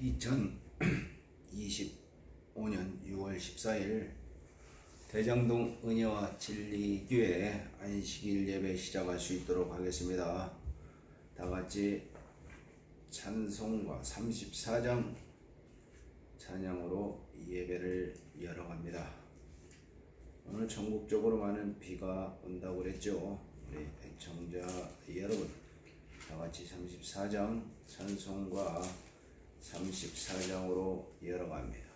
2025년 6월 14일 대장동 은혜와 진리교회 안식일 예배 시작할 수 있도록 하겠습니다. 다같이 찬송가 34장 찬양으로 예배를 열어갑니다. 오늘 전국적으로 많은 비가 온다고 그랬죠. 우리 애청자 여러분, 다같이 34장 찬송가 34장으로 열어갑니다.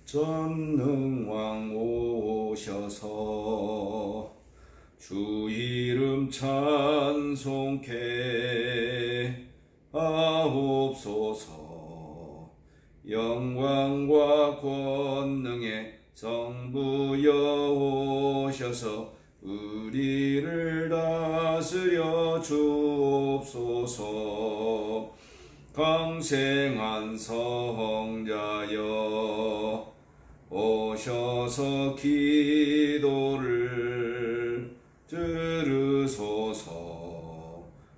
전능왕 오셔서 주 이름 찬송케 하옵소서. 영광과 권능의 성부여 오셔서 우리를 다스려 주옵소서. 강생한 성자여 오셔서 기도를 들으소서.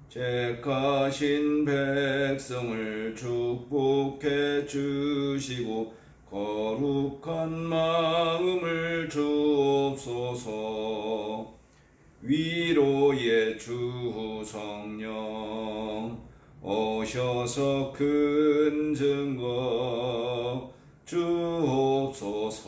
죄가신 백성을 축복해 주시고 거룩한 마음을 주옵소서. 위로의 주 성령 오셔서 큰 증거 주옵소서.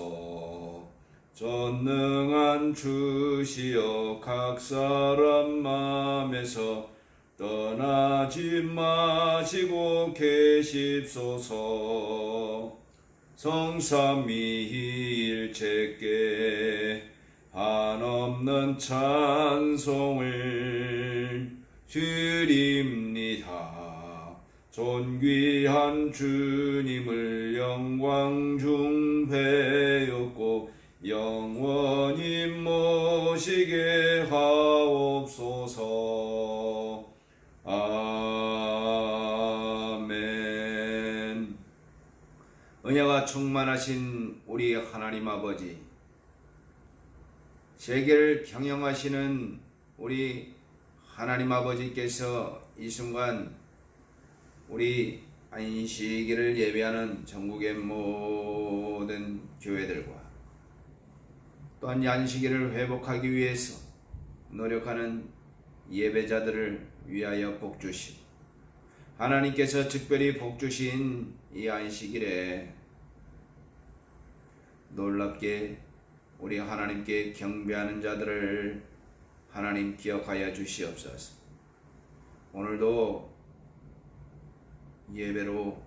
전능한 주시여 각 사람 맘에서 떠나지 마시고 계십소서. 성삼위일체께 한없는 찬송을 드립니다. 존귀한 주님을 영광 중 배웠고 영원히 모시게 하옵소서. 아멘. 은혜가 충만하신 우리 하나님 아버지, 세계를 경영하시는 우리 하나님 아버지께서 이 순간 우리 안식일을 예배하는 전국의 모든 교회들과 또한 안식일을 회복하기 위해서 노력하는 예배자들을 위하여 복주시고, 하나님께서 특별히 복주신 이 안식일에 놀랍게 우리 하나님께 경배하는 자들을 하나님 기억하여 주시옵소서. 오늘도 예배로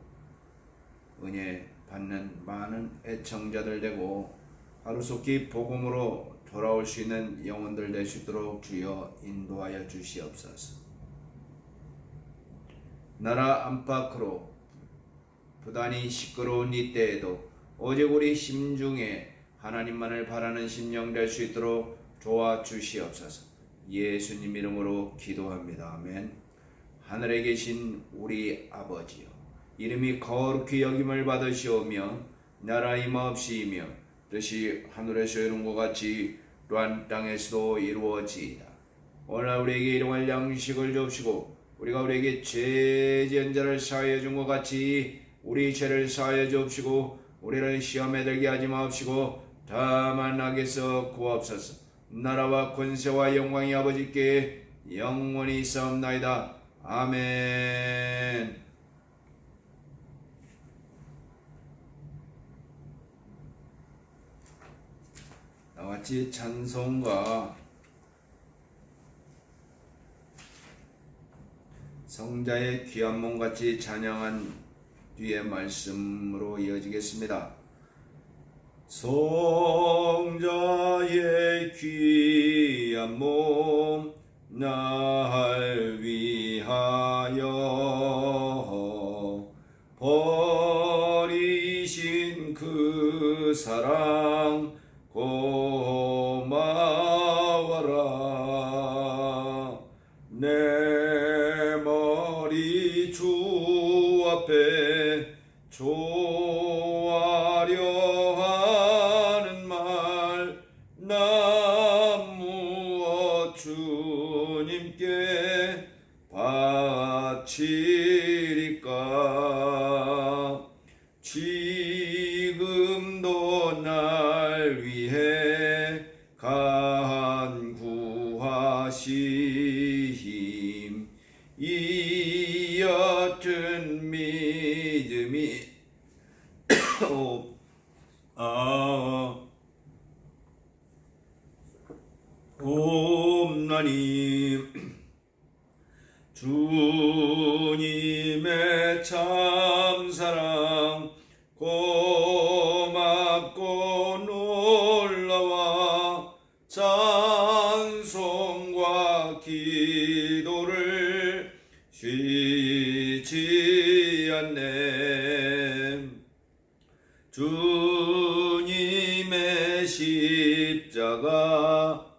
은혜 받는 많은 애청자들 되고 하루속히 복음으로 돌아올 수 있는 영혼들 될 수 있도록 주여 인도하여 주시옵소서. 나라 안팎으로 부단히 시끄러운 이때에도 오직 우리 심중에 하나님만을 바라는 심령 될 수 있도록 도와주시옵소서. 예수님 이름으로 기도합니다. 아멘. 하늘에 계신 우리 아버지여, 이름이 거룩히 여김을 받으시오며 나라 임하옵시며 뜻이 하늘에서 이룬 것 같이 또한 땅에서도 이루어지이다. 오늘날 우리에게 일용할 양식을 주옵시고 우리가 우리에게 죄 지은 자를 사하여 준 것 같이 우리 죄를 사하여 주옵시고 우리를 시험에 들게 하지 마옵시고 다만 악에서 구하옵소서. 나라와 권세와 영광이 아버지께 영원히 있사옵나이다. 아멘. 나같이 찬송가 성자의 귀한 몸같이 찬양한 뒤에 말씀으로 이어지겠습니다. 성자의 귀한 몸 날 위하여 버리신 그 사랑 고마워라. 내 머리 주 앞에 조아려 하는 말 난 무엇 주님께 바치리까. 옵나니 주님의 참사랑 고맙고 놀라와 찬송과 기도를 쉬지 않네. 주님의 십자가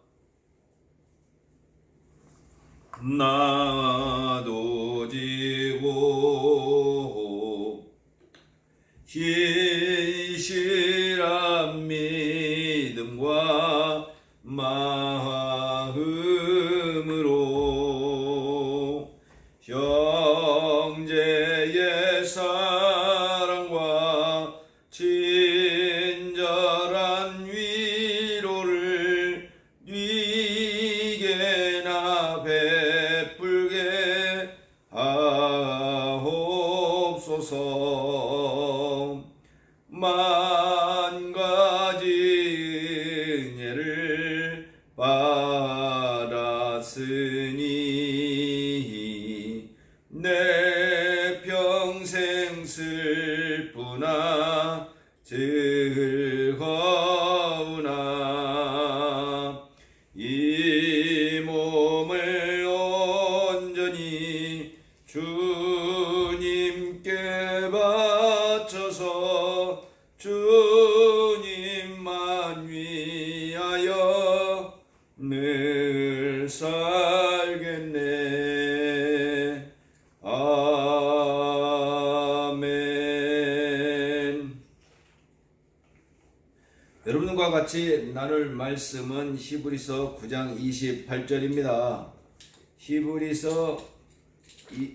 나도 지고 신실한 믿음과 마음으로 형제의 사랑과 친절한 위로를 네게나 베풀게 하옵소서. 만 가지 은혜를 받았으니 내 평생 슬프나 즐거우나 이 몸을 온전히 주님께 바쳐서 주님만 위하여 늘 살겠네. 아멘. 여러분과 같이 나눌 말씀은 히브리서 9장 28절입니다. 히브리서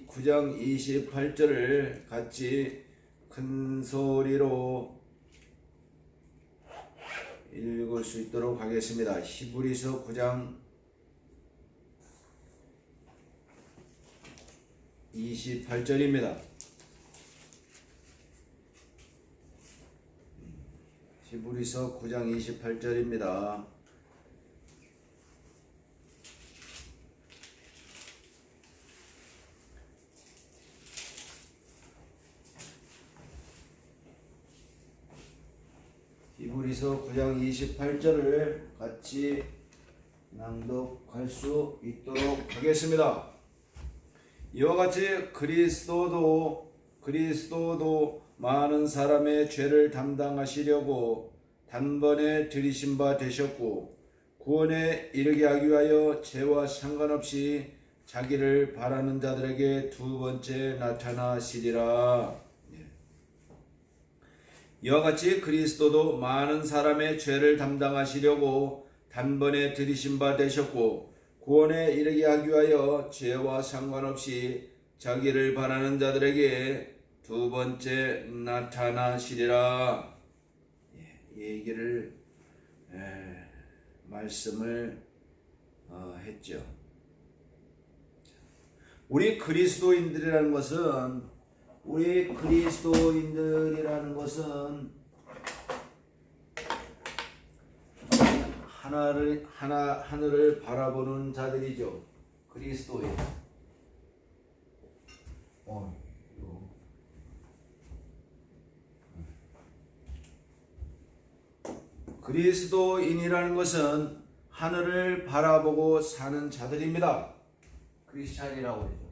9장 28절을 같이 큰 소리로 읽을 수 있도록 하겠습니다. 히브리서 9장 28절입니다. 히브리서 9장 28절입니다. 히브리서 9장 28절을 같이 낭독할 수 있도록 하겠습니다. 이와 같이 그리스도도 많은 사람의 죄를 담당하시려고 단번에 들이신 바 되셨고 구원에 이르게 하기 위하여 죄와 상관없이 자기를 바라는 자들에게 두 번째 나타나시리라. 이와 같이 그리스도도 많은 사람의 죄를 담당하시려고 단번에 들이신 바 되셨고 구원에 이르게 하기 위하여 죄와 상관없이 자기를 바라는 자들에게 두 번째 나타나시리라. 이 얘기를 말씀을 했죠. 우리 그리스도인들이라는 것은 하늘을 바라보는 자들이죠. 그리스도인. 그리스도인이라는 것은 하늘을 바라보고 사는 자들입니다. 크리스찬이라고 그러죠.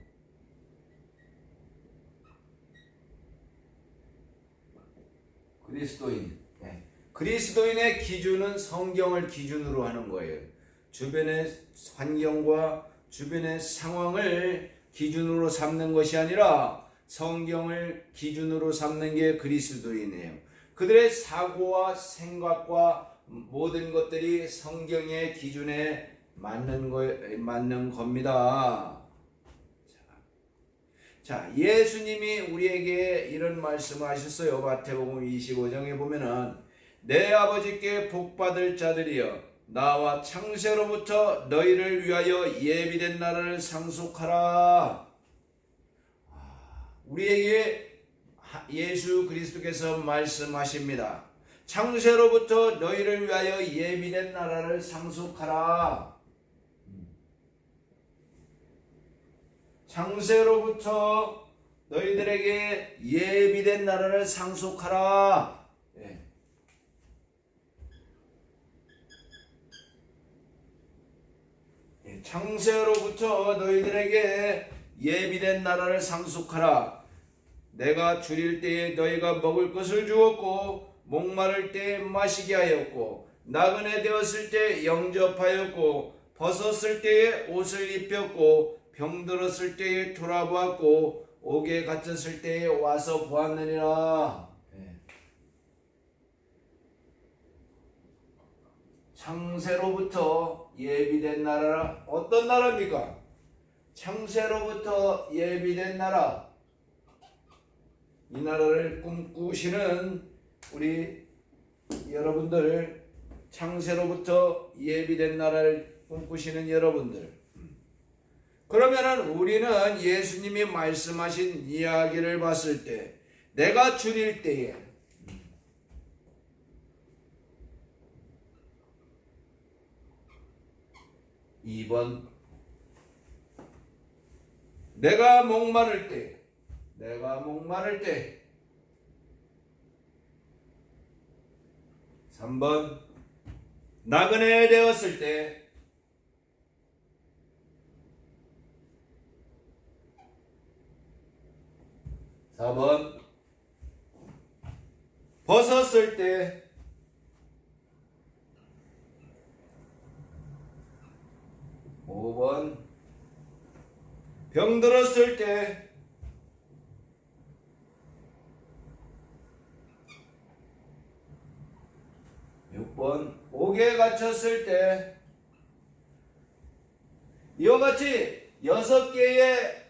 그리스도인. 그리스도인의 기준은 성경을 기준으로 하는 거예요. 주변의 환경과 주변의 상황을 기준으로 삼는 것이 아니라 성경을 기준으로 삼는 게 그리스도인이에요. 그들의 사고와 생각과 모든 것들이 성경의 기준에 맞는 겁니다. 자, 예수님이 우리에게 이런 말씀을 하셨어요. 마태복음 25장에 보면은 내 아버지께 복받을 자들이여 나와 창세로부터 너희를 위하여 예비된 나라를 상속하라. 우리에게 예수 그리스도께서 말씀하십니다. 창세로부터 너희를 위하여 예비된 나라를 상속하라. 창세로부터 너희들에게 예비된 나라를 상속하라. 예. 창세로부터 너희들에게 예비된 나라를 상속하라. 내가 줄일 때에 너희가 먹을 것을 주었고 목마를 때에 마시게 하였고 나그네 되었을 때 영접하였고 벗었을 때에 옷을 입혔고 병들었을 때에 돌아보았고 옥에 갇혔을 때에 와서 보았느니라. 창세로부터 예비된 나라라. 어떤 나라입니까? 창세로부터 예비된 나라. 이 나라를 꿈꾸시는 우리 여러분들, 창세로부터 예비된 나라를 꿈꾸시는 여러분들, 그러면은 우리는 예수님이 말씀하신 이야기를 봤을 때 내가 줄일 때에 2번 내가 목마를 때 3번 나그네 되었을 때 4번 벗었을 때 5번 병들었을 때 6번 옥에 갇혔을 때 이와 같이 6개의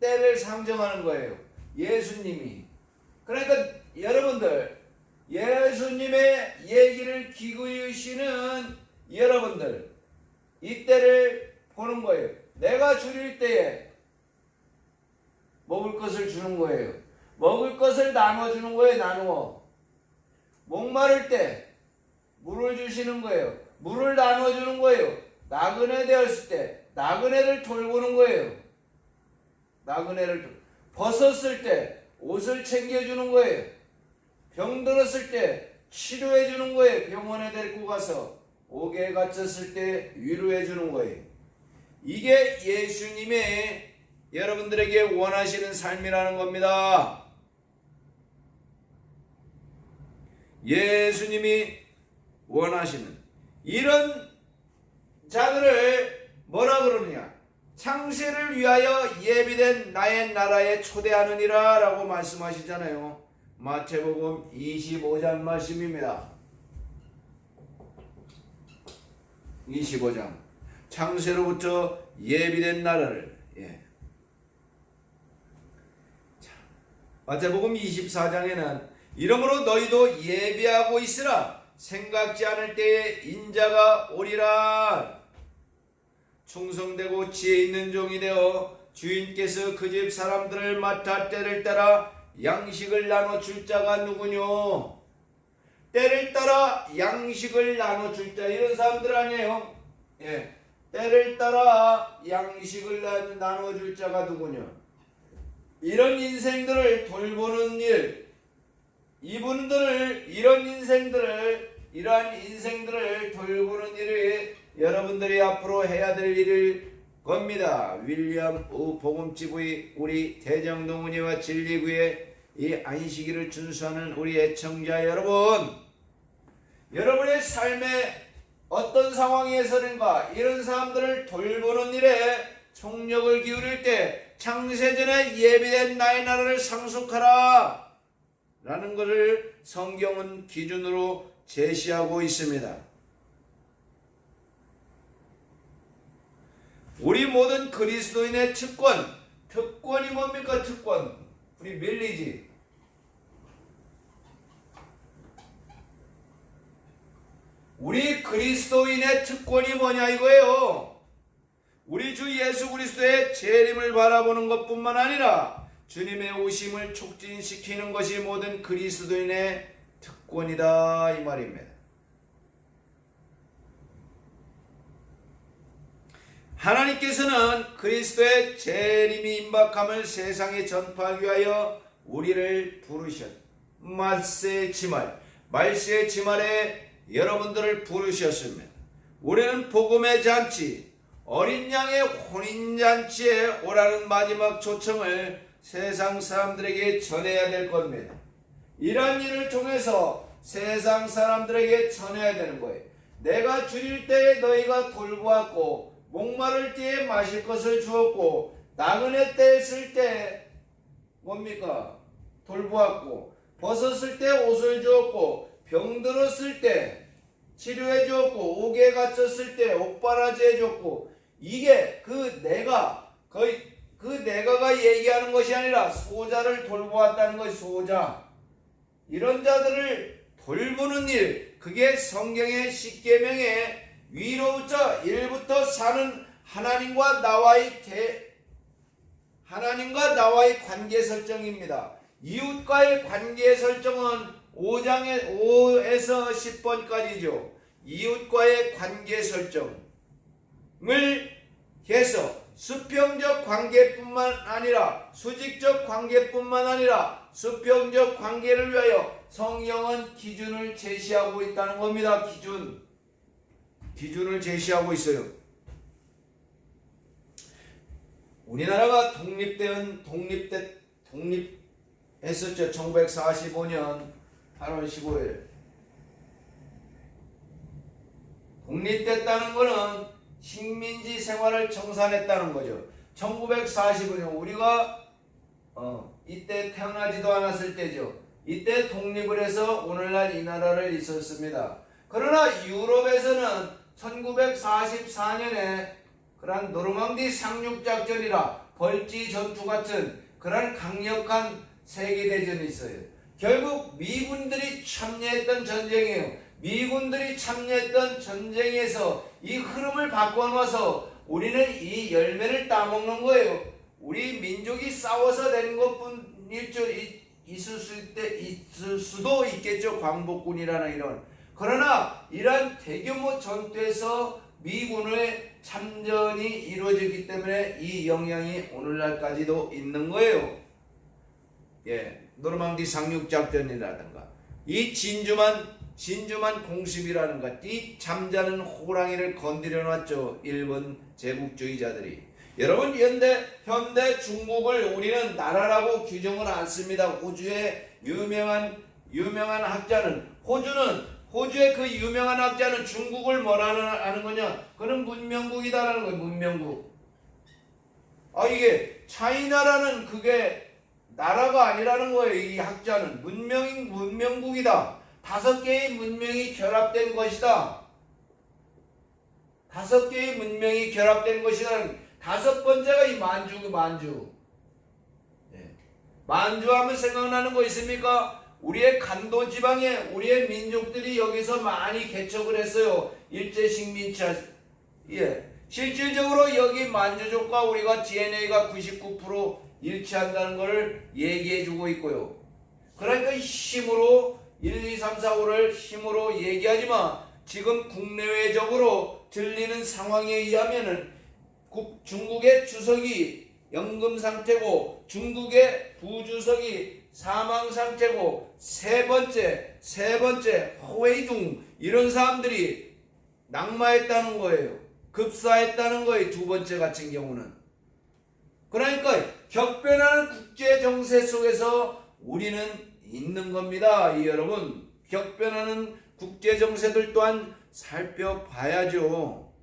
때를 상정하는 거예요. 예수님이. 그러니까 여러분들 예수님의 얘기를 기구이시는 여러분들 이 때를 보는 거예요. 내가 줄일 때에 먹을 것을 주는 거예요. 먹을 것을 나눠주는 거예요. 나누어. 목마를 때 물을 주시는 거예요. 물을 나눠주는 거예요. 나그네 되었을 때 나그네를 돌보는 거예요. 나그네를 벗었을 때 옷을 챙겨주는 거예요. 병들었을 때 치료해 주는 거예요. 병원에 데리고 가서. 옥에 갇혔을 때 위로해 주는 거예요. 이게 예수님의 여러분들에게 원하시는 삶이라는 겁니다. 예수님이 원하시는 이런 자들을 뭐라 그러느냐? 창세를 위하여 예비된 나의 나라에 초대하느니라 라고 말씀하시잖아요. 마태복음 25장 말씀입니다. 25장 창세로부터 예비된 나라를 마태복음 24장에는 이러므로 너희도 예비하고 있으라. 생각지 않을 때에 인자가 오리라. 충성되고 지혜 있는 종이 되어 주인께서 그 집 사람들을 맡아 때를 따라 양식을 나눠줄 자가 누구뇨? 때를 따라 양식을 나눠줄 자, 이런 사람들 아니에요? 때를 따라 양식을 나눠줄 자가 누구냐? 이런 인생들을 돌보는 일, 이분들을 이러한 인생들을 돌보는 일을 여러분들이 앞으로 해야 될 일일 겁니다. 윌리엄 우 복음지부의 우리 대정동은혜와 진리구의 이 안식일을 준수하는 우리 애청자 여러분, 여러분의 삶에 어떤 상황에서는가 이런 사람들을 돌보는 일에 총력을 기울일 때 창세전에 예비된 나의 나라를 상속하라 라는 것을 성경은 기준으로 제시하고 있습니다. 우리 모든 그리스도인의 특권이 뭡니까? 특권, 우리 밀리지. 우리 그리스도인의 특권이 뭐냐 이거예요. 우리 주 예수 그리스도의 재림을 바라보는 것뿐만 아니라 주님의 오심을 촉진시키는 것이 모든 그리스도인의 특권이다 이 말입니다. 하나님께서는 그리스도의 재림이 임박함을 세상에 전파하기 위하여 우리를 부르셨. 말세의 지말에 여러분들을 부르셨습니다. 우리는 복음의 잔치, 어린 양의 혼인잔치에 오라는 마지막 초청을 세상 사람들에게 전해야 될 겁니다. 이러한 일을 통해서 세상 사람들에게 전해야 되는 거예요. 내가 줄일 때에 너희가 돌보았고, 목마를 때에 마실 것을 주었고, 나그네 때 쓸 때 뭡니까? 돌보았고, 벗었을 때 옷을 주었고, 병들었을 때 치료해 주었고, 옥에 갇혔을 때 옥바라지 해 줬고, 이게 그 내가가 얘기하는 것이 아니라 소자를 돌보았다는 것이 소자. 이런 자들을 돌보는 일, 그게 성경의 십계명의 위로부터 1부터 4는 하나님과 나와의 관계 설정입니다. 이웃과의 관계 설정은 5에서 10번까지죠. 이웃과의 관계 설정을 해서 수평적 관계뿐만 아니라 수직적 관계뿐만 아니라 수평적 관계를 위하여 성경은 기준을 제시하고 있다는 겁니다. 기준을 제시하고 있어요. 우리나라가 독립했었죠. 1945년 8월 15일. 독립됐다는 것은 식민지 생활을 청산했다는 거죠. 1945년 우리가 이때 태어나지도 않았을 때죠. 이때 독립을 해서 오늘날 이 나라를 있었습니다. 그러나 유럽에서는 1944년에 그러한 노르망디 상륙작전이라 벌지 전투 같은 그러한 강력한 세계대전이 있어요. 결국 미군들이 참여했던 전쟁이에요. 미군들이 참여했던 전쟁에서 이 흐름을 바꿔놔서 우리는 이 열매를 따먹는 거예요. 우리 민족이 싸워서 된 것뿐일 있을 수도 있겠죠. 광복군이라는 이런. 그러나 이러한 대규모 전투에서 미군의 참전이 이루어지기 때문에 이 영향이 오늘날까지도 있는 거예요. 노르망디 상륙작전이라든가 이 진주만 공습이라는가, 이 잠자는 호랑이를 건드려 놨죠. 일본 제국주의자들이. 여러분, 현대 중국을 우리는 나라라고 규정을 않습니다. 호주의 유명한 학자는 호주의 그 유명한 학자는 중국을 뭐라 하는 거냐? 그는 문명국이다라는 거예요. 문명국. 이게 차이나라는 그게 나라가 아니라는 거예요. 이 학자는 문명국이다. 5개의 문명이 결합된 것이다. 5개의 문명이 결합된 것이다. 5번째가 이 만주. 만주하면 생각나는 거 있습니까? 우리의 간도 지방에 우리의 민족들이 여기서 많이 개척을 했어요. 일제식민지. 실질적으로 여기 만주족과 우리가 DNA가 99% 일치한다는 것을 얘기해주고 있고요. 그러니까 힘으로 1, 2, 3, 4, 5를 힘으로 얘기하지만 지금 국내외적으로 들리는 상황에 의하면은 중국의 주석이 연금 상태고 중국의 부주석이 사망 상태고 세 번째 호웨이둥 이런 사람들이 낙마했다는 거예요. 급사했다는 거예요. 2번째 같은 경우는. 그러니까 격변하는 국제 정세 속에서 우리는 있는 겁니다. 여러분, 격변하는 국제 정세들 또한 살펴봐야죠.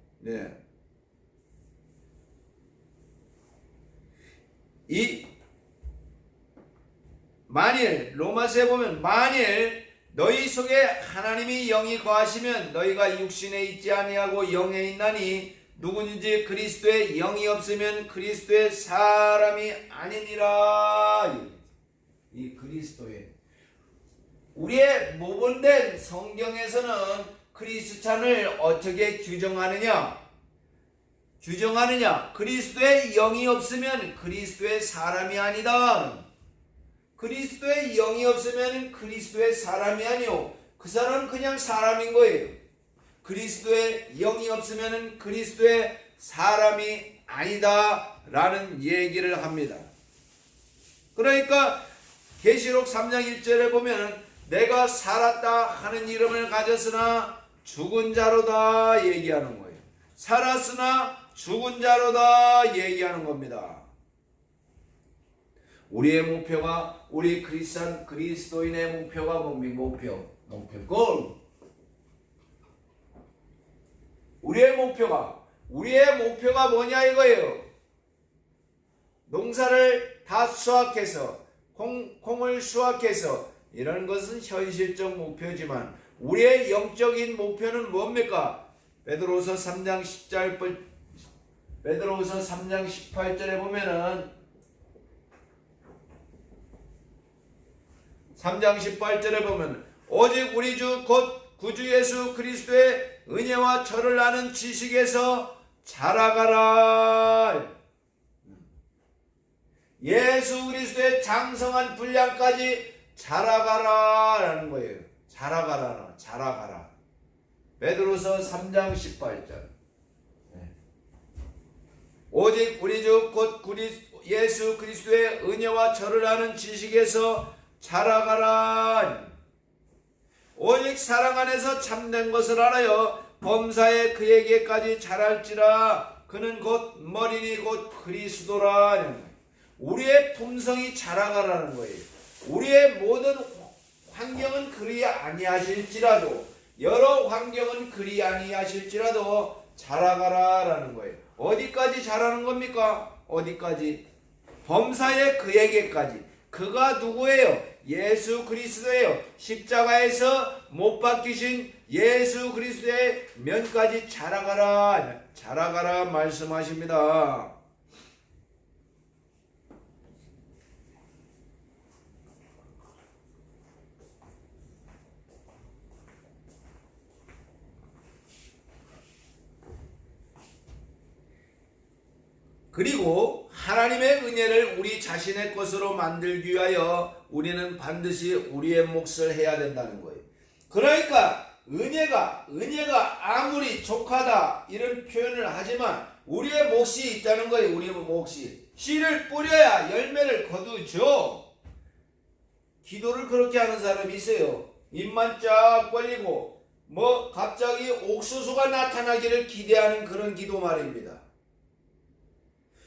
만일 로마서에 보면 만일 너희 속에 하나님이 영이 거하시면 너희가 육신에 있지 아니하고 영에 있나니 누구든지 그리스도의 영이 없으면 그리스도의 사람이 아니니라. 이 그리스도의 우리의 모본된 성경에서는 크리스찬을 어떻게 규정하느냐? 그리스도의 영이 없으면 그리스도의 사람이 아니다. 그리스도의 영이 없으면 그리스도의 사람이 아니오. 그 사람은 그냥 사람인 거예요. 그리스도의 영이 없으면 그리스도의 사람이 아니다 라는 얘기를 합니다. 그러니까 계시록 3장 1절에 보면 내가 살았다 하는 이름을 가졌으나 죽은 자로다 얘기하는 거예요. 살았으나 죽은 자로다 얘기하는 겁니다. 우리의 목표가, 우리 그리스도인의 목표가 뭡니까? 목표. 우리의 목표가 뭐냐 이거예요. 농사를 다 수확해서 콩을 수확해서 이런 것은 현실적 목표지만 우리의 영적인 목표는 뭡니까? 베드로후서 3장 18절에 보면은 3장 18절에 보면 오직 우리 주 곧 구주 예수 그리스도의 은혜와 저를 아는 지식에서 자라가라. 예수 그리스도의 장성한 분량까지 자라가라라는 거예요. 자라가라. 베드로서 3장 18절. 오직 우리 주 곧 예수 그리스도의 은혜와 저를 아는 지식에서 자라가라. 오직 사랑 안에서 참된 것을 알아요. 범사에 그에게까지 자랄지라. 그는 곧 머리니 곧 그리스도라. 우리의 품성이 자라가라는 거예요. 우리의 모든 환경은 그리 아니하실지라도, 여러 환경은 그리 아니하실지라도 자라가라라는 거예요. 어디까지 자라는 겁니까? 어디까지? 범사에 그에게까지. 그가 누구예요? 예수 그리스도예요. 십자가에서 못 박히신 예수 그리스도의 면까지 자라가라 말씀하십니다. 그리고 하나님의 은혜를 우리 자신의 것으로 만들기 위하여 우리는 반드시 우리의 몫을 해야 된다는 거예요. 그러니까 은혜가 아무리 족하다 이런 표현을 하지만 우리의 몫이 있다는 거예요. 우리의 몫이. 씨를 뿌려야 열매를 거두죠. 기도를 그렇게 하는 사람이 있어요. 입만 쫙 벌리고 갑자기 옥수수가 나타나기를 기대하는 그런 기도 말입니다.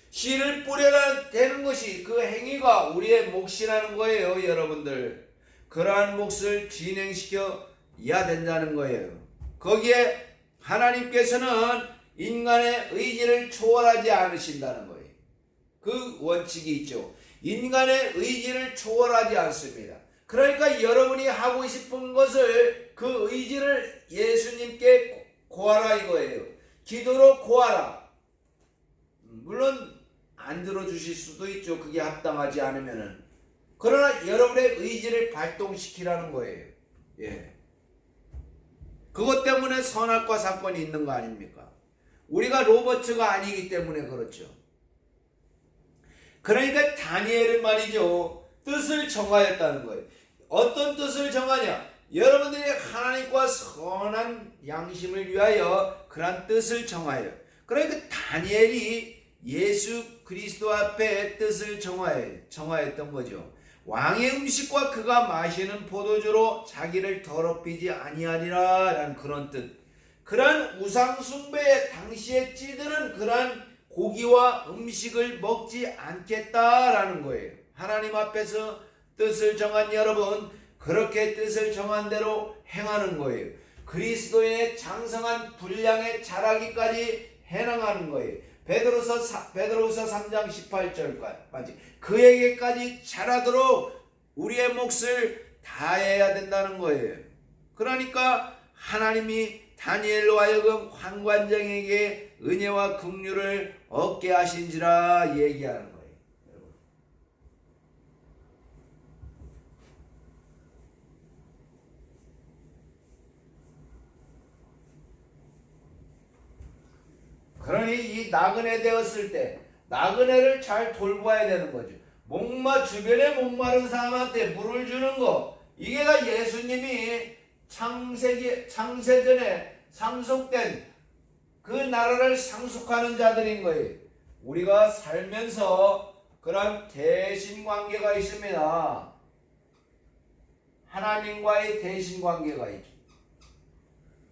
씨를 뿌려야 되는 것이, 그 행위가 우리의 몫이라는 거예요. 여러분들, 그러한 몫을 진행시켜야 된다는 거예요. 거기에 하나님께서는 인간의 의지를 초월하지 않으신다는 거예요. 그 원칙이 있죠. 인간의 의지를 초월하지 않습니다. 그러니까 여러분이 하고 싶은 것을, 그 의지를 예수님께 고하라 이거예요. 기도로 고하라. 물론 안 들어주실 수도 있죠. 그게 합당하지 않으면은. 그러나 여러분의 의지를 발동시키라는 거예요. 예. 그것 때문에 선악과 사건이 있는 거 아닙니까? 우리가 로버트가 아니기 때문에 그렇죠. 그러니까 다니엘은 말이죠, 뜻을 정하였다는 거예요. 어떤 뜻을 정하냐? 여러분들이 하나님과 선한 양심을 위하여 그러한 뜻을 정하여. 그러니까 다니엘이 예수 그리스도 앞에 뜻을 정하였던 거죠. 왕의 음식과 그가 마시는 포도주로 자기를 더럽히지 아니하리라 라는 그런 뜻. 그러한 우상 숭배의 당시의 찌들은 그러한 고기와 음식을 먹지 않겠다라는 거예요. 하나님 앞에서 뜻을 정한 여러분, 그렇게 뜻을 정한 대로 행하는 거예요. 그리스도인의 장성한 분량에 자라기까지 해나가는 거예요. 베드로후서 3장 18절까지 그에게까지 자라도록 우리의 몫을 다해야 된다는 거예요. 그러니까 하나님이 다니엘로 하여금 환관장에게 은혜와 긍휼을 얻게 하신지라 얘기하는 거예요. 그러니 이 나그네 되었을 때 나그네를 잘 돌봐야 되는 거죠. 주변에 목마른 사람한테 물을 주는 거, 이게 다 예수님이 창세전에 상속된 그 나라를 상속하는 자들인 거예요. 우리가 살면서 그런 대신관계가 있습니다. 하나님과의 대신관계가 있죠.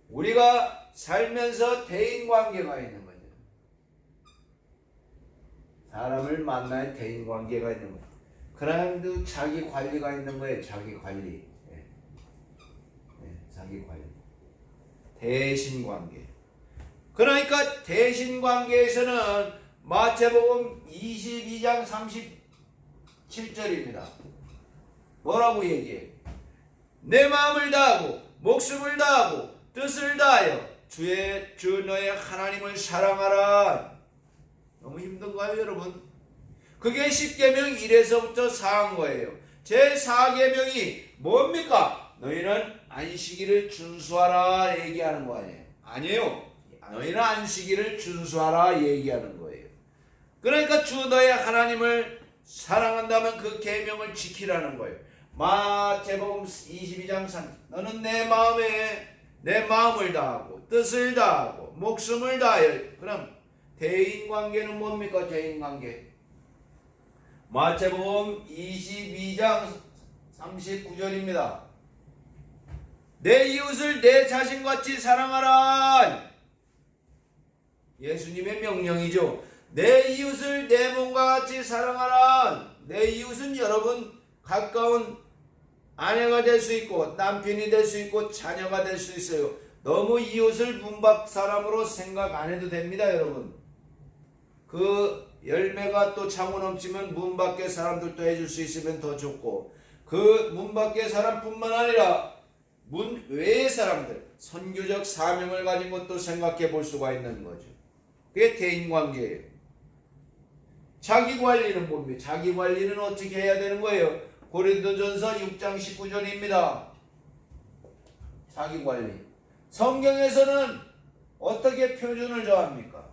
우리가 살면서 대인관계가 있는 거죠. 사람을 만나야 대인관계가 있는 거예요. 그런데 자기 관리가 있는 거예요. 자기 관리. 자기 관리. 대신관계. 그러니까 대신관계에서는 마태복음 22장 37절입니다. 뭐라고 얘기해요? 내 마음을 다하고 목숨을 다하고 뜻을 다하여 주 너의 하나님을 사랑하라. 너무 힘든가요, 여러분? 그게 10계명 1에서부터 4한 거예요. 제 4계명이 뭡니까? 너희는 안식일을 준수하라 얘기하는 거 아니에요? 아니에요. 너희는 안식일을 준수하라 얘기하는 거예요. 그러니까 주 너의 하나님을 사랑한다면 그 계명을 지키라는 거예요. 마태복음 22장 3 너는 내 마음을 다하고 뜻을 다하고 목숨을 다하여. 그럼 대인관계는 뭡니까? 대인관계. 마태복음 22장 39절입니다. 내 이웃을 내 자신같이 사랑하라. 예수님의 명령이죠. 내 이웃을 내 몸과 같이 사랑하라. 내 이웃은 여러분 가까운 아내가 될 수 있고 남편이 될 수 있고 자녀가 될 수 있어요. 너무 이웃을 문 밖 사람으로 생각 안 해도 됩니다, 여러분. 그 열매가 또 차고 넘치면 문 밖의 사람들도 해줄 수 있으면 더 좋고, 그 문 밖의 사람뿐만 아니라 문 외의 사람들, 선교적 사명을 가진 것도 생각해 볼 수가 있는 거죠. 그게 대인관계예요. 자기관리는 뭡니까? 자기관리는 어떻게 해야 되는 거예요? 고린도전서 6장 19절입니다. 자기관리. 성경에서는 어떻게 표준을 정합니까?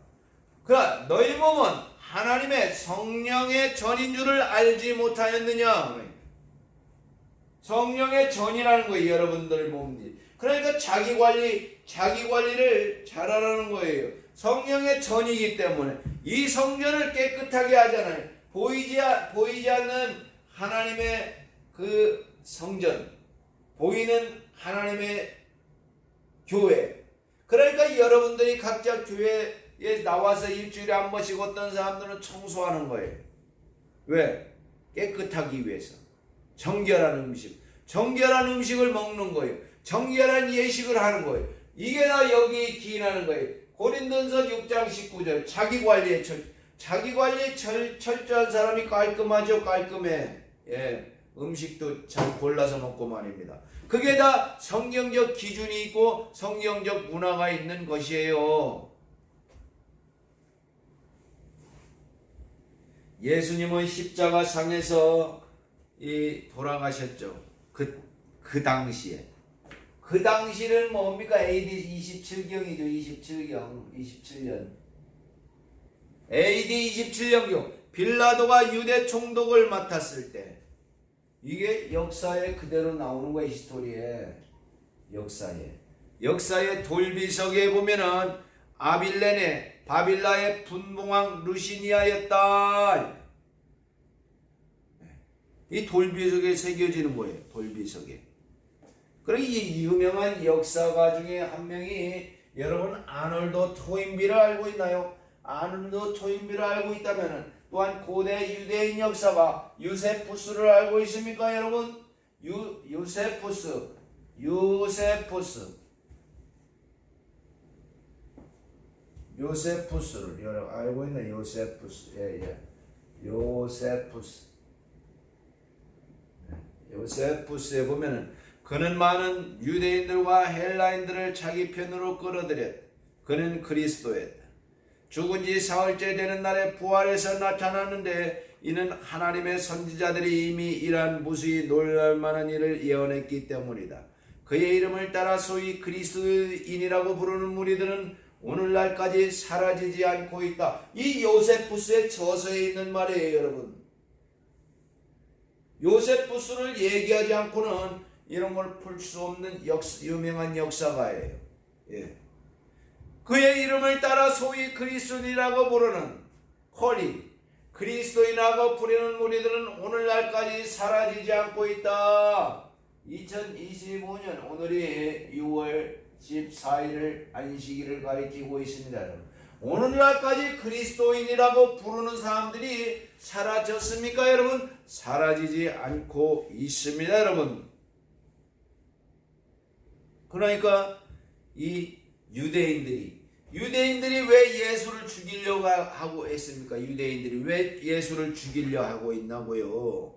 그러나 너희 몸은 하나님의 성령의 전인 줄을 알지 못하였느냐? 성령의 전이라는 거예요, 여러분들 몸이. 그러니까 자기관리를 잘하라는 거예요. 성령의 전이기 때문에 이 성전을 깨끗하게 하잖아요. 보이지 않는 하나님의 그 성전, 보이는 하나님의 교회. 그러니까 여러분들이 각자 교회에 나와서 일주일에 한 번씩 어떤 사람들은 청소하는 거예요. 왜? 깨끗하기 위해서. 정결한 음식을 먹는 거예요. 정결한 예식을 하는 거예요. 이게 다 여기 기인하는 거예요. 고린도전서 6장 19절. 자기관리에 철저한 사람이 깔끔하죠. 깔끔해. 예, 음식도 잘 골라서 먹고 말입니다. 그게 다 성경적 기준이 있고 성경적 문화가 있는 것이에요. 예수님은 십자가상에서 돌아가셨죠. 그 당시에. 그 당시는 뭡니까? AD 27경이죠. 27년. AD 27년경 빌라도가 유대 총독을 맡았을 때, 이게 역사에 그대로 나오는 거예요. 히스토리에. 역사의 돌비석에 보면은 아빌레네 바빌라의 분봉왕 루시니아였다. 이 돌비석에 새겨지는 거예요. 돌비석에. 그리고 이 유명한 역사가 중에 한 명이, 여러분 아놀드 토인비를 알고 있나요? 아놀드 토인비를 알고 있다면 또한 고대 유대인 역사가 유세푸스를 알고 있습니까, 여러분? 유세푸스를 여러분 알고 있나요? 요세푸스에 보면은 그는 많은 유대인들과 헬라인들을 자기 편으로 끌어들였다. 그는 그리스도였다. 죽은 지 사흘째 되는 날에 부활해서 나타났는데, 이는 하나님의 선지자들이 이미 이러한 무수히 놀랄만한 일을 예언했기 때문이다. 그의 이름을 따라 소위 그리스도인이라고 부르는 무리들은 오늘날까지 사라지지 않고 있다. 이 요세푸스의 저서에 있는 말이에요, 여러분. 요세푸스를 얘기하지 않고는 이런 걸 풀 수 없는 유명한 역사가예요. 예. 그의 이름을 따라 소위 그리스도인이라고 부르는 홀리 그리스도인이라고 부르는 무리들은 오늘날까지 사라지지 않고 있다. 2025년 오늘이 6월 14일을 안식일을 가리키고 있습니다. 오늘날까지 그리스도인이라고 부르는 사람들이 사라졌습니까 여러분? 사라지지 않고 있습니다 여러분. 그러니까 이 유대인들이 왜 예수를 죽이려고 하고 했습니까? 유대인들이 왜 예수를 죽이려 하고 있나고요?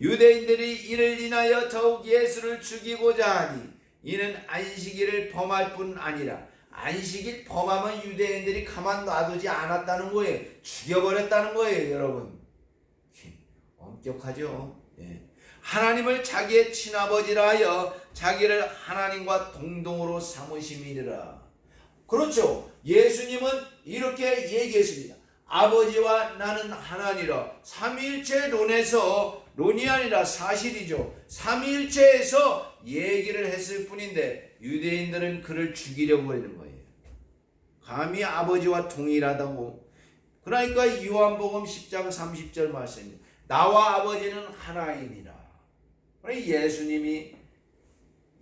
유대인들이 이를 인하여 더욱 예수를 죽이고자 하니 이는 안식일을 범할 뿐 아니라 안식일 범하면 유대인들이 가만 놔두지 않았다는 거예요. 죽여버렸다는 거예요 여러분. 엄격하죠. 하나님을 자기의 친아버지라 하여 자기를 하나님과 동등으로 삼으심이니라. 그렇죠. 예수님은 이렇게 얘기했습니다. 아버지와 나는 하나니라. 삼위일체론이 아니라 사실이죠. 삼위일체에서 얘기를 했을 뿐인데 유대인들은 그를 죽이려고 하는 거예요. 감히 아버지와 동일하다고. 그러니까 요한복음 10장 30절 말씀입니다. 나와 아버지는 하나이니라.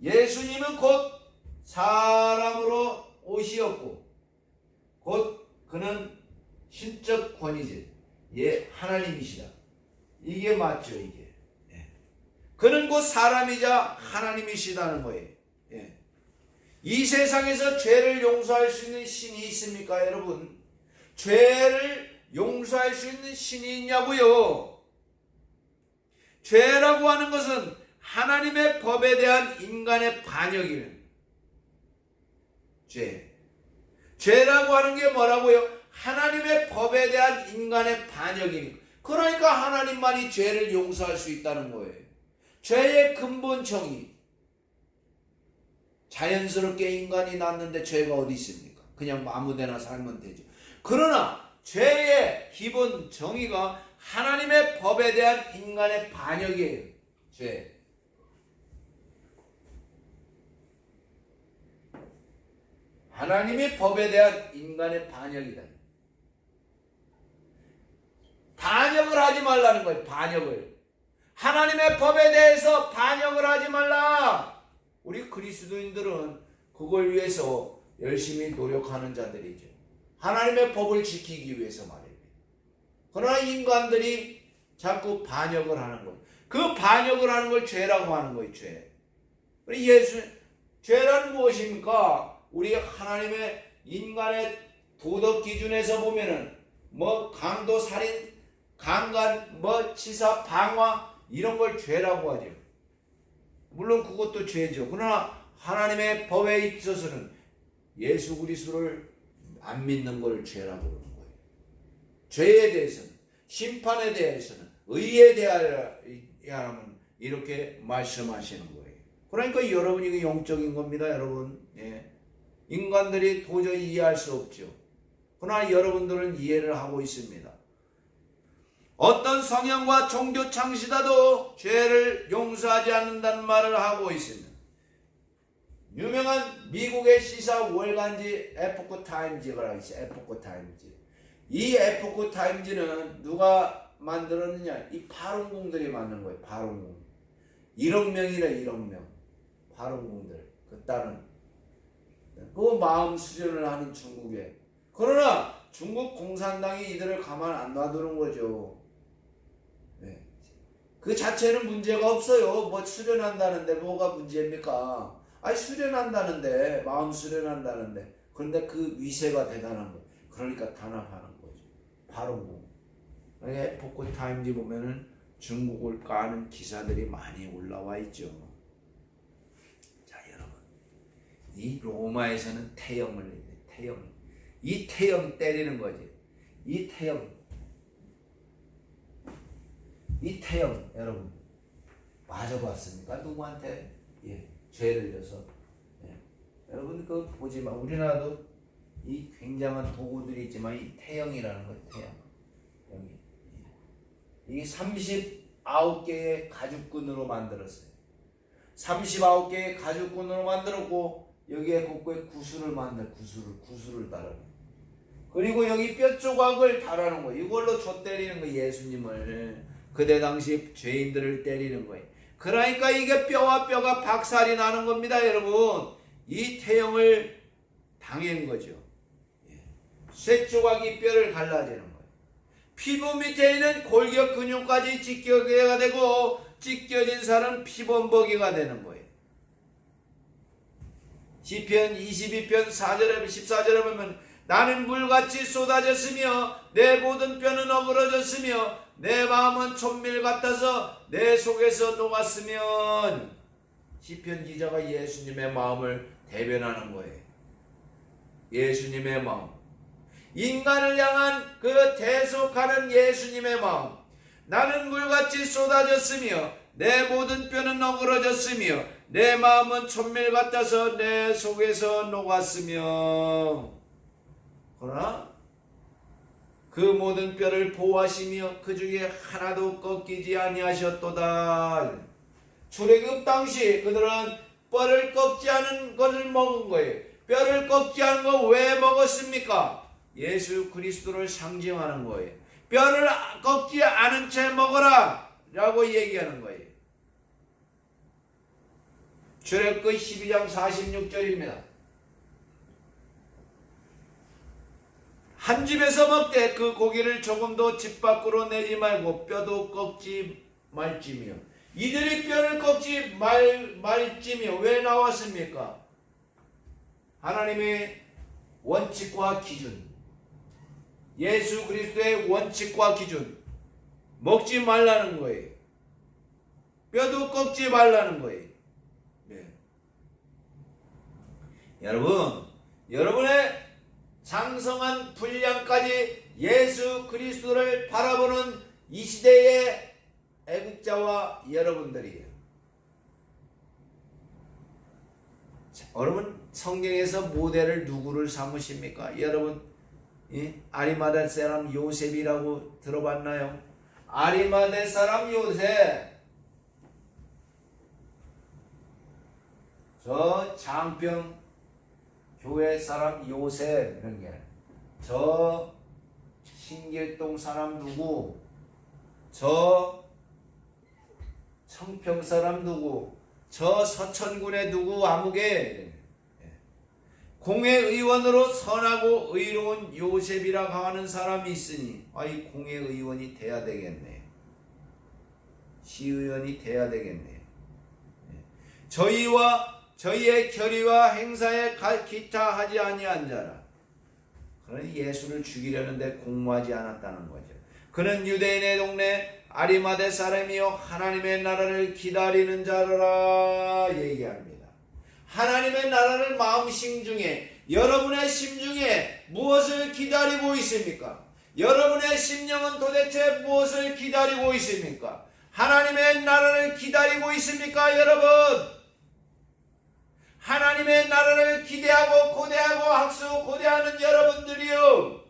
예수님은 곧 사람으로 오시었고 곧 그는 신적 권위지 하나님이시다. 이게 맞죠 이게. 그는 곧 사람이자 하나님이시다는 거예요. 이 세상에서 죄를 용서할 수 있는 신이 있습니까 여러분? 죄를 용서할 수 있는 신이 있냐고요? 죄라고 하는 것은 하나님의 법에 대한 인간의 반역이에요. 죄라고 하는 게 뭐라고요? 하나님의 법에 대한 인간의 반역이니까. 그러니까 하나님만이 죄를 용서할 수 있다는 거예요. 죄의 근본성이 자연스럽게 인간이 낳는데 죄가 어디 있습니까? 그냥 아무데나 살면 되죠. 그러나 죄의 기본 정의가 하나님의 법에 대한 인간의 반역이에요. 죄. 하나님의 법에 대한 인간의 반역이다. 반역을 하지 말라는 거예요. 반역을. 하나님의 법에 대해서 반역을 하지 말라. 우리 그리스도인들은 그걸 위해서 열심히 노력하는 자들이죠. 하나님의 법을 지키기 위해서 말입니다. 그러나 인간들이 자꾸 반역을 하는 거예요. 그 반역을 하는 걸 죄라고 하는 거예요. 죄. 죄란 무엇입니까? 우리 하나님의 인간의 도덕 기준에서 보면은 강도, 살인, 강간, 치사, 방화 이런 걸 죄라고 하죠. 물론 그것도 죄죠. 그러나 하나님의 법에 있어서는 예수 그리스도를 안 믿는 걸 죄라고 그러는 거예요. 죄에 대해서는, 심판에 대해서는, 의에 대하여는 이렇게 말씀하시는 거예요. 그러니까 여러분 이게 영적인 겁니다. 여러분. 인간들이 도저히 이해할 수 없죠. 그러나 여러분들은 이해를 하고 있습니다. 어떤 성향과 종교 창시자도 죄를 용서하지 않는다는 말을 하고 있습니다. 유명한 미국의 시사 월간지 에포크 타임즈가 있어요. 에포크 타임즈. 이 에포크 타임즈는 누가 만들었느냐? 이 파룬궁들이 만든 거예요. 파룬궁. 1억 명이래. 1억 명. 파룬궁들. 그 딸은. 그 마음 수련을 하는 중국에. 그러나 중국 공산당이 이들을 가만 안 놔두는 거죠. 그 자체는 문제가 없어요. 수련한다는데 뭐가 문제입니까? 수련한다는데, 마음 수련한다는데. 그런데 그 위세가 대단한 거예요. 그러니까 탄압하는 거죠. 바로 에포크 타임즈 보면은 중국을 까는 기사들이 많이 올라와 있죠. 자, 여러분. 이 로마에서는 태형을 내요. 태형. 이 태형 때리는 거지. 이 태형 여러분 맞아봤습니까? 누구한테? 죄를 져서. 여러분 그거 보지마. 우리나라도 이 굉장한 도구들이 있지만 이 태형이라는 거 태형. 여기. 이게 39개의 가죽끈으로 만들었어요. 39개의 가죽끈으로 만들었고 여기에 곳곳에 구슬을 만들, 구슬을 달아요. 그리고 여기 뼈 조각을 달아놓은 거예요. 이걸로 조 때리는 거예요. 예수님을. 그때 당시 죄인들을 때리는 거예요. 그러니까 이게 뼈와 뼈가 박살이 나는 겁니다, 여러분. 이 태형을 당한 거죠. 쇠 조각이 뼈를 갈라지는 거예요. 피부 밑에 있는 골격 근육까지 찢겨지게 되고, 찢겨진 살은 피범벅이가 되는 거예요. 시편 22편 4절에 14절에 보면 나는 물같이 쏟아졌으며 내 모든 뼈는 어그러졌으며 내 마음은 촛밀 같아서 내 속에서 녹았으면, 시편 기자가 예수님의 마음을 대변하는 거예요. 예수님의 마음, 인간을 향한 그 대속하는 예수님의 마음. 나는 물같이 쏟아졌으며 내 모든 뼈는 어그러졌으며 내 마음은 촛밀 같아서 내 속에서 녹았으며, 그러나 그 모든 뼈를 보호하시며 그 중에 하나도 꺾이지 아니하셨도다. 출애굽 당시 그들은 뼈를 꺾지 않은 것을 먹은 거예요. 뼈를 꺾지 않은 거 왜 먹었습니까? 예수 그리스도를 상징하는 거예요. 뼈를 꺾지 않은 채 먹어라 라고 얘기하는 거예요. 출애굽 12장 46절입니다. 한 집에서 먹되 그 고기를 조금도 집 밖으로 내지 말고 뼈도 꺾지 말지며. 이들이 뼈를 꺾지 말지며 왜 나왔습니까? 하나님의 원칙과 기준, 예수 그리스도의 원칙과 기준, 먹지 말라는 거예요. 뼈도 꺾지 말라는 거예요. 네. 여러분의 장성한 분량까지 예수 그리스도를 바라보는 이 시대의 애국자와 여러분들이에요. 자, 여러분 성경에서 모델을 누구를 삼으십니까? 여러분 아리마대 사람 요셉이라고 들어봤나요? 아리마대 사람 요셉, 저 장평 교회 사람 요셉 이런 게, 저 신길동 사람 누구, 저 청평 사람 누구, 저 서천군의 누구 아무개, 공회의원으로 선하고 의로운 요셉이라고 하는 사람이 있으니 이 공회의원이 돼야 되겠네, 시의원이 돼야 되겠네. 저희의 결의와 행사에 기타 하지 아니한 자라. 그는 예수를 죽이려는데 공모하지 않았다는 거죠. 그는 유대인의 동네 아리마대 사람이요 하나님의 나라를 기다리는 자라 얘기합니다. 하나님의 나라를 마음 심중에, 여러분의 심중에 무엇을 기다리고 있습니까? 여러분의 심령은 도대체 무엇을 기다리고 있습니까? 하나님의 나라를 기다리고 있습니까, 여러분? 하나님의 나라를 기대하고 고대하고 학수 고대하는 여러분들이요,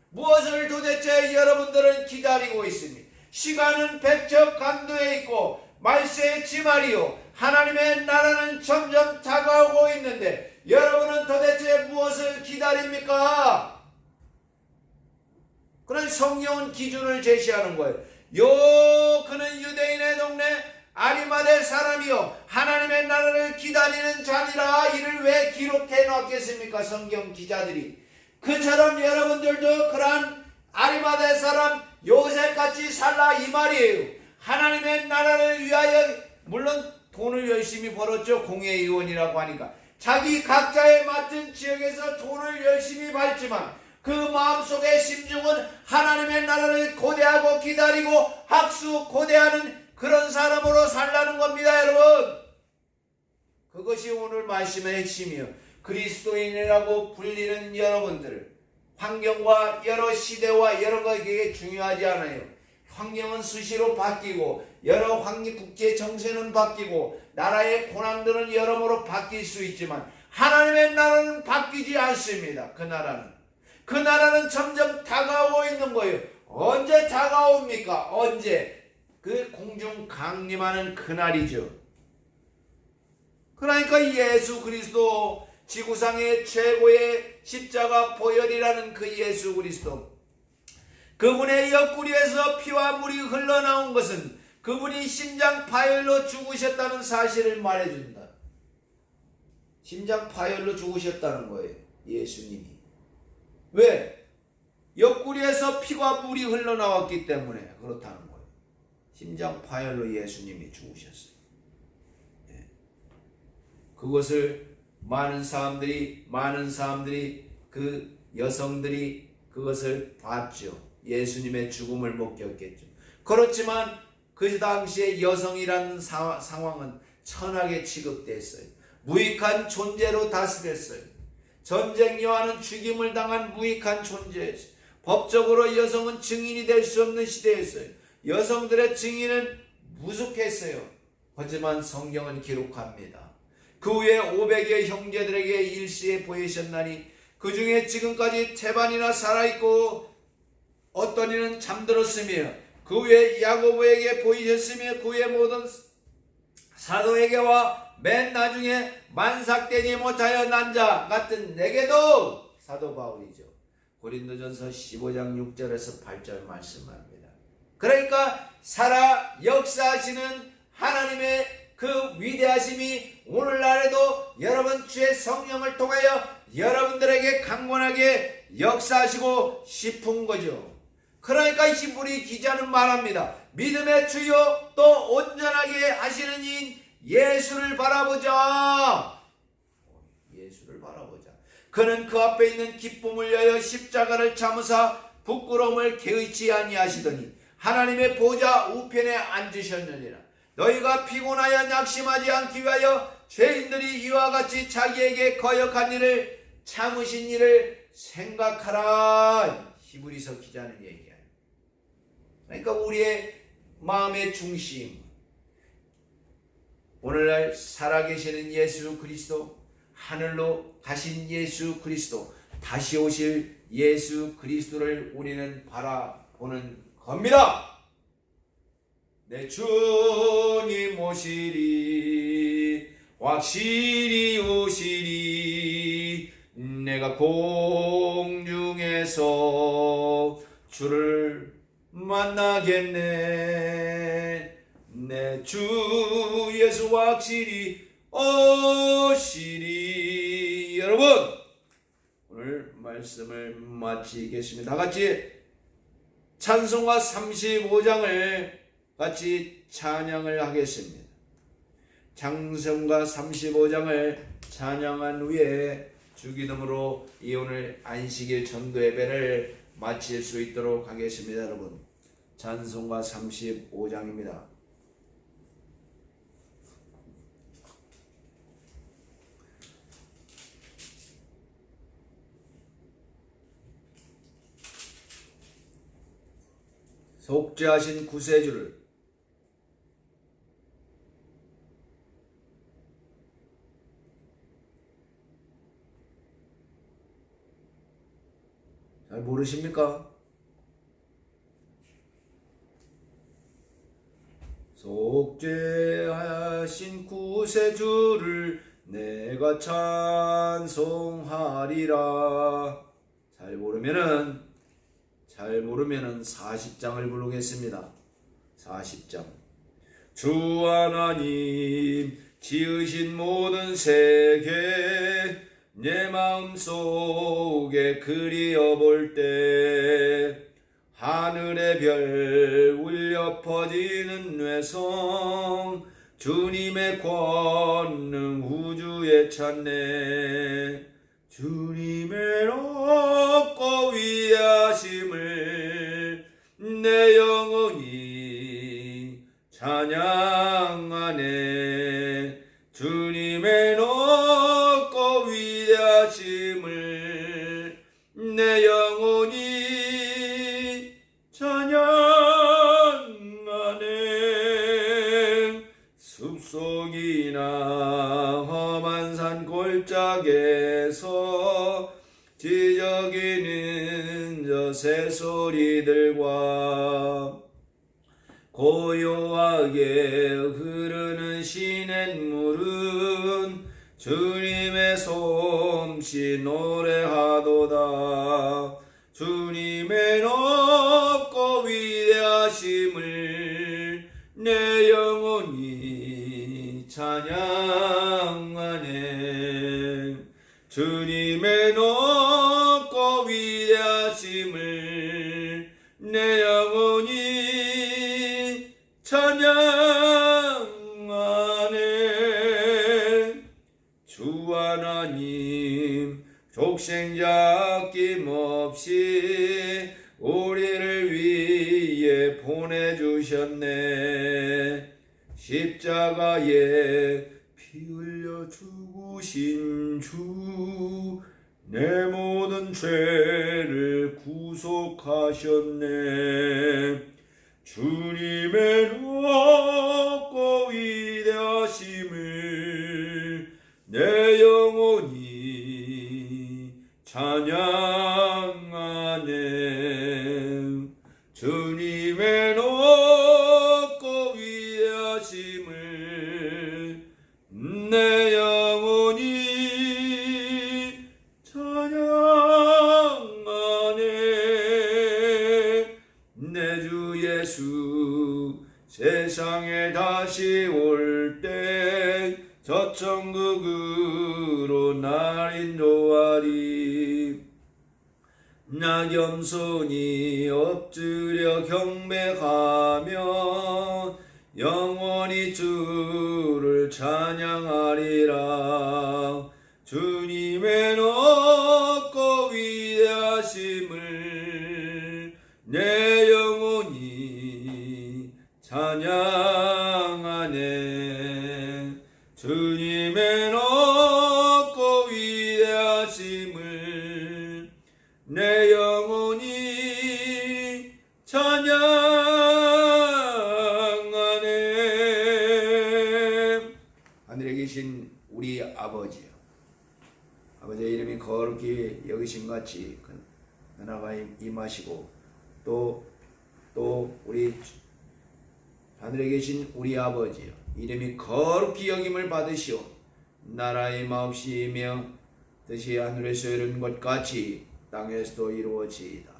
무엇을 도대체 여러분들은 기다리고 있습니까? 시간은 백척간도에 있고 말세의 지말이요 하나님의 나라는 점점 다가오고 있는데 여러분은 도대체 무엇을 기다립니까? 그런 성경은 기준을 제시하는 거예요. 그는 유대인의 동네 아리마대 사람이요 하나님의 나라를 기다리는 자니라. 이를 왜 기록해 놨겠습니까? 성경 기자들이. 그처럼 여러분들도 그러한 아리마대 사람 요셉같이 살라 이 말이에요. 하나님의 나라를 위하여, 물론 돈을 열심히 벌었죠. 공회의원이라고 하니까 자기 각자의 맡은 지역에서 돈을 열심히 벌지만 그 마음속의 심중은 하나님의 나라를 고대하고 기다리고 학수 고대하는 그런 사람으로 살라는 겁니다, 여러분. 그것이 오늘 말씀의 핵심이요. 그리스도인이라고 불리는 여러분들, 환경과 여러 시대와 여러 것이 중요하지 않아요. 환경은 수시로 바뀌고 여러 국제 정세는 바뀌고 나라의 고난들은 여러모로 바뀔 수 있지만 하나님의 나라는 바뀌지 않습니다. 그 나라는 점점 다가오고 있는 거예요. 언제 다가옵니까? 언제? 그 공중 강림하는 그날이죠. 그러니까 예수 그리스도, 지구상의 최고의 십자가 보혈이라는 그 예수 그리스도, 그분의 옆구리에서 피와 물이 흘러나온 것은 그분이 심장 파열로 죽으셨다는 사실을 말해준다. 심장 파열로 죽으셨다는 거예요, 예수님이. 왜? 옆구리에서 피와 물이 흘러나왔기 때문에 그렇다는 거예요. 심장 파열로 예수님이 죽으셨어요. 네. 그것을 많은 사람들이, 그 여성들이 그것을 봤죠. 예수님의 죽음을 목격했죠. 그렇지만 그 당시에 여성이라는 상황은 천하게 취급됐어요. 무익한 존재로 다스렸어요. 전쟁 여하는 죽임을 당한 무익한 존재였어요. 법적으로 여성은 증인이 될 수 없는 시대였어요. 여성들의 증인은 무숙했어요. 하지만 성경은 기록합니다. 그 후에 500여 형제들에게 일시에 보이셨나니 그 중에 지금까지 태반이나 살아있고 어떤 이는 잠들었으며 그 후에 야고보에게 보이셨으며 그 후에 모든 사도에게와 맨 나중에 만삭되지 못하여 난 자 같은 내게도, 사도 바울이죠. 고린도전서 15장 6절에서 8절 말씀합니다. 그러니까 살아 역사하시는 하나님의 그 위대하심이 오늘날에도 여러분 주의 성령을 통하여 여러분들에게 강건하게 역사하시고 싶은 거죠. 그러니까 히브리 기자는 말합니다. 믿음의 주요 또 온전하게 하시는 이인 예수를 바라보자. 예수를 바라보자. 그는 그 앞에 있는 기쁨을 위하여 십자가를 참으사 부끄러움을 개의치 아니하시더니 하나님의 보좌 우편에 앉으셨느니라. 너희가 피곤하여 낙심하지 않기 위하여 죄인들이 이와 같이 자기에게 거역한 일을 참으신 일을 생각하라. 히브리서 기자는 얘기해요. 그러니까 우리의 마음의 중심, 오늘날 살아계시는 예수 그리스도, 하늘로 가신 예수 그리스도, 다시 오실 예수 그리스도를 우리는 바라보는 겁니다. 내 주님 오시리, 확실히 오시리. 내가 공중에서 주를 만나겠네. 내 주 예수 확실히 오시리. 여러분, 오늘 말씀을 마치겠습니다. 다 같이 찬송가 35장을 같이 찬양을 하겠습니다. 찬송가 35장을 찬양한 후에 주기도문으로 이 오늘 안식일 전도 예배를 마칠 수 있도록 하겠습니다. 여러분, 찬송가 35장입니다. 속죄하신 구세주를 잘 모르십니까? 속죄하신 구세주를 내가 찬송하리라. 잘 모르면은 40장을 부르겠습니다. 40장. 주 하나님 지으신 모든 세계 내 마음속에 그리어볼 때 하늘의 별 울려 퍼지는 뇌성 주님의 권능 우주에 찾네. 주님의 높고 위하심을 내 영혼이 찬양하네. 주님의 높고 위하심을 내 영혼이 찬양하네. 숲속이나 험한 산 골짜기에서 지저귀는 저 새소리들과 고요하게 흐르는 시냇물은 주님의 솜씨 노래하도다. 주님의 높고 위대하심을 내 영혼이 찬양하네. 주님의 높고 위대하심을 내 영혼이 찬양하네. 주 하나님 독생자 아낌없이 우리를 위해 보내주셨네. 십자가에 피 흘려 죽으신 주 내 모든 죄를 구속하셨네. 주님의 높고 위대하심을 내 영혼이 찬양하네. 주님의 높고 위대하심을 내 영혼이 찬양하네. 내 주 예수 세상에 다시 올 때 저 천국으로 날 인도하리. 나 겸손히 엎드려 경배하며 영원히 주를 찬양하리라. 주님의 높고 위대하심을 내 영혼이 찬양하네. 주님의 높고 위대하심을 내 영혼이 찬양하네. 하늘에 계신 우리 아버지여, 아버지의 이름이 거룩히 여기신 같이 나라가 임하시고 또 우리 하늘에 계신 우리 아버지여, 이름이 거룩히 여김을 받으시오. 나라의 마옵시며 뜻이 하늘에서 이룬 것 같이 땅에서도 이루어지이다.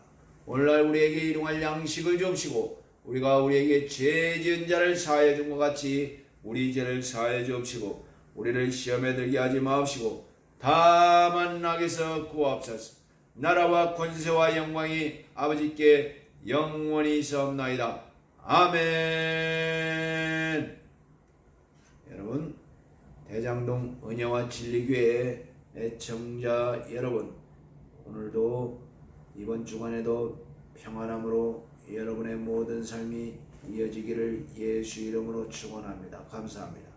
오늘날 우리에게 일용할 양식을 주옵시고 우리가 우리에게 죄 지은 자를 사하여 준 것 같이 우리 죄를 사하여 주옵시고 우리를 시험에 들게 하지 마옵시고 다만 악에서 구하옵소서. 나라와 권세와 영광이 아버지께 영원히 있사옵나이다. 아멘. 여러분, 대장동 은혜와 진리교회 애청자 여러분, 오늘도 이번 주간에도 평안함으로 여러분의 모든 삶이 이어지기를 예수 이름으로 축원합니다. 감사합니다.